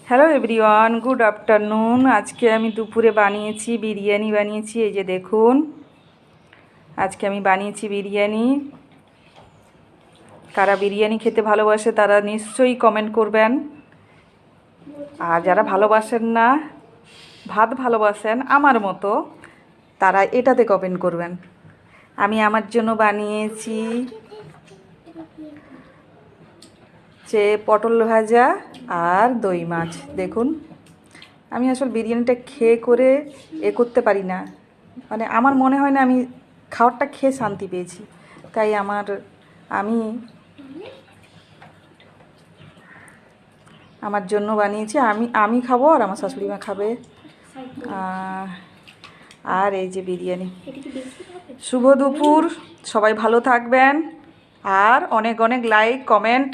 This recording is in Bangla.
Hello everyone, good afternoon. আজকে আমি দুপুরে বানিয়েছি বিরিয়ানি বানিয়েছি। এই যে দেখুন, আজকে আমি বানিয়েছি বিরিয়ানি। কারা বিরিয়ানি খেতে ভালোবাসে তারা নিশ্চয়ই কমেন্ট করবেন, আর যারা ভালোবাসেন না, ভাত ভালোবাসেন আমার মতো, তারা এটাতে কমেন্ট করবেন। আমি আমার জন্য বানিয়েছি পটল ভাজা আর দই মাছ। দেখুন, আমি আসলে বিরিয়ানিটা খেয়ে করে করতে পারি না, মানে আমার মনে হয় না আমি খাবারটা খেয়ে শান্তি পেয়েছি। তাই আমি আমার জন্য বানিয়েছি। আমি খাবো আর আমার শাশুড়ি মা খাবে। আর এই যে বিরিয়ানি। শুভ দুপুর, সবাই ভালো থাকবেন আর অনেক অনেক লাইক কমেন্ট